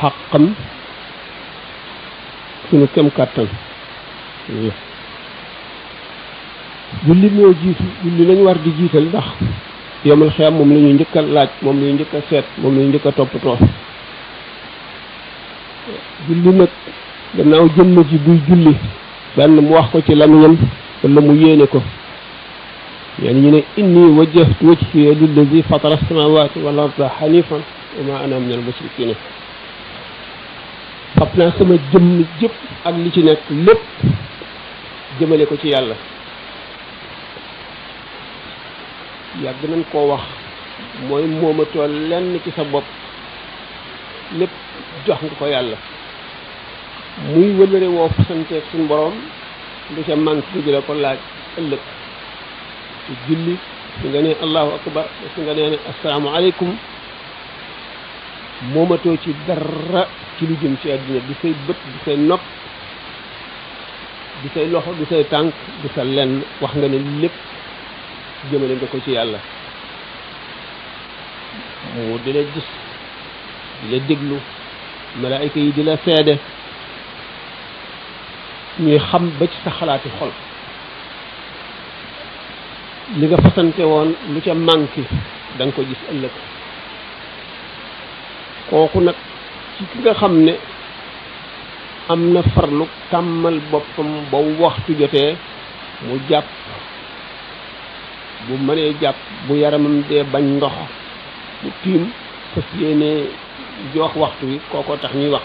xàqam suñu kem kàttan julli moo jiitu julli lañu war di jiital ndax yomal xiyam moom la ñuy njëkk a laaj moom la ñuy njëkk a seet moom la ñuy njëkk a toppatoo julli nag gannaaw jëmm ji buy julli benn mu wax ko ci lamiñam wala mu yéene ko يعني ñu ne inni wajjahtu wajhiya lillazi fatara as-samawati wal arda hanifan wa ma ana min al-mushrikin fab naa sama jëmm jëpp ak li ci nekk lépp jëmale ko ci yàlla yàgg nañ koo wax mooy moomatoo lenn ci sa bopp lépp jox nga ko yàlla muy wëlëre woo fasanteeg suñu borom lu ca manque bi la ko laaj ëllëg julli su nga ne allahu akbar su nga ne assalaamu aleykum moomatoo ci dara ci lu jëm ci àdduna du say bët du say nopp du say loxo du say tànk du sa lenn wax nga ne lépp jëmale nga ko ci yàlla mu di la gis di la déglu malaayika yi di la seede ñuy xam ba ci sa xalaati xol li nga fasante woon lu ca manqué da nga ko gis ëllëg kooku nag ci ki nga xam ne am na farlu tàmmal boppam ba waxtu jotee mu jàpp bu mënee jàpp bu yaramam dee bañ ndox mu tiim fas yéene jox waxtu wi kookoo tax ñuy wax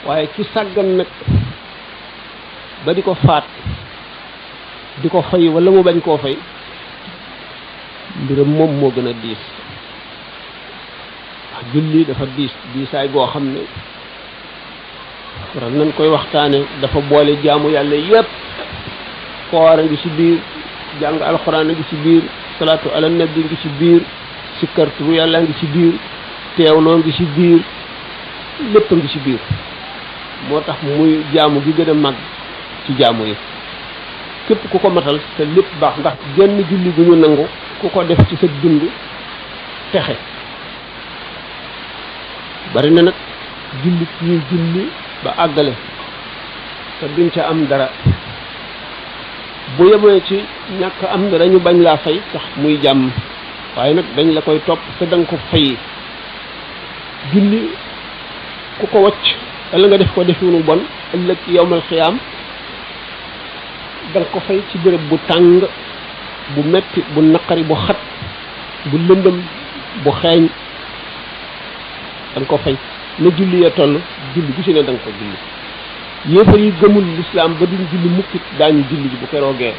waaye ci sàggan nag ba di ko faat di ko fay wala mu bañ koo fay mbiram moom moo gën a diis wax julli dafa diisaay goo xam ne faral nañ koy waxtaane dafa boole jaamu yàlla yépp koor a ngi ci biir jàng alxuraan a ngi ci biir salaatu ala nabi ngi ci biir sikkartu yàlla ngi ci biir teewloo ngi ci biir lépp a ngi ci biir moo tax muy jaamu gi gën a mag ci jaamu yi képp ku ko matal te lépp baax ndax genn julli gu ñu nangu ku ko def ci sa dund texe bari na nag jullit ñuy julli ba àggale te duñ ca am dara bu yemee ci ñàkk am dara ñu bañ laa fay sax muy jàmm waaye nag dañ la koy topp te danga ko fay julli ku ko wacc wala nga def ko definu bon ëllëg yowmal xiyaam danga ko fay ci béréb bu tàng bu metti bu naqari bu xat bu lëndëm bu xeeñ danga ko fay na julli ya toll julli gu ci ne danga ko julli yéefar yi gëmul lislaam ba duñ julli mukkit daañu julli ji bu keroogee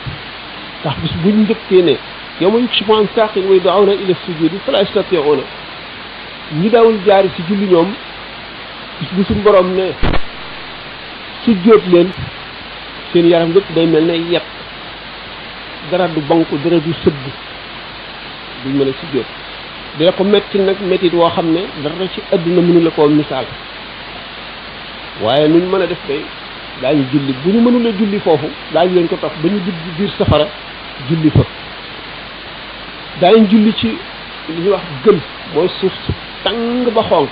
ndax bis buñ njëkkee ne yawma yukshafu an saaqin wa yud'awna ila sujudi fala yastati'una ñi daawul jaari ci julli ñoom bis bu suñ borom ne sujjóot leen seen yaram yëpp day mel ne yet dara du banku dara du sëgg duñ mën a sujjóot dina ko metti nag mettit woo xam ne dara ci àdduna mënu la koo misaal waaye nuñ mën a def tey daañu julli bu ñu mënula julli foofu daañu leen ko topp ba ñu dugg biir safara julli fa daañu julli ci li ñuy wax gën mooy suuf si tàng ba xonq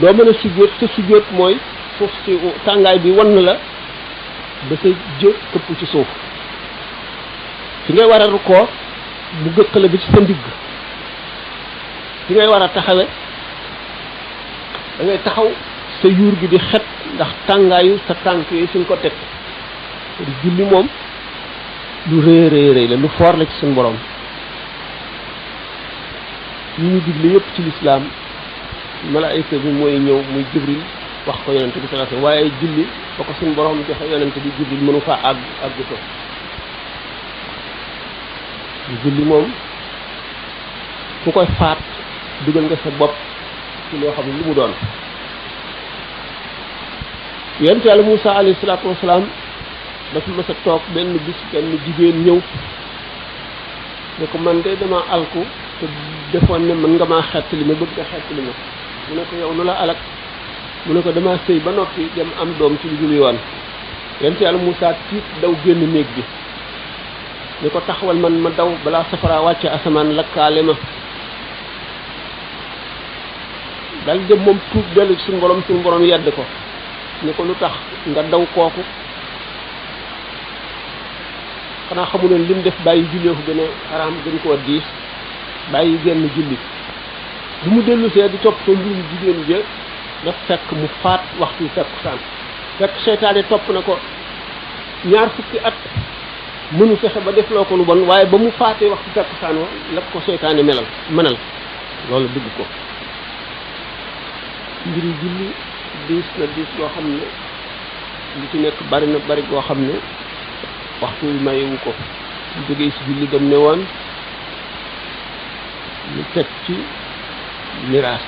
doo mën a sujjóot te sujjóot mooy suuf si tàngaay bi wan la ba sa jë këpp ci suuf fi ngay war a rukkoo mu gëkkale bi ci sa ndigg fi ngay war a taxawe da ngay taxaw sa yuur gi di xet ndax tàngaayu sa tànk yooyu suñ ko teg di julli moom lu rëy rëy rëy la lu foor la ci suñ borom ñu ñu digle yëpp ci lislaam malaayika bi mooy ñëw muy jibril wax ko yonente bi sallallahu alayhi wasallam waaye julli ba ko suñ borom joxe yonente bi jibril mënu faa àgg ko julli moom ku koy faat dugal nga sa bopp ci loo xam ne lu mu doon yonent yàlla Muusa alayhi salaatu wasalaam dafa mës a toog benn bis benn jigéen ñëw ne ko man de dama alku te defoon ne mën nga maa xettali ma bëgg nga xettali ma mu ne ko yow lu la alak mu ne ko dama sëy ba noppi dem am doom ci lu dul yoon yonent yàlla Muusa tiit daw génn néeg bi ne ko taxawal man ma daw balaa safara wàcce asamaan lakkaale ma dal dem moom tuub dellu ci suñu borom yedd ko ni ko lu tax nga daw kooku xanaa xamu leen lim def bàyyi jullee ko gën a xaraam gën koo diis bàyyi genn julli bu mu dellu see di topp ko mbirum jigéen ja daf fekk mu faat waxtu takkusaan fekk seytaane topp na ko ñaar fukki at mënu fexe ba defloo ko lu bon waaye ba mu faatee waxtu takkusaan wa la ko seytaane mënal loolu dugg ko mbiri julli diis na diis loo xam ne li ci nekk bari na bari goo xam ne waxtu wi mayewu ko ñu jógee si julli dem ne woon ñu teg ci miraas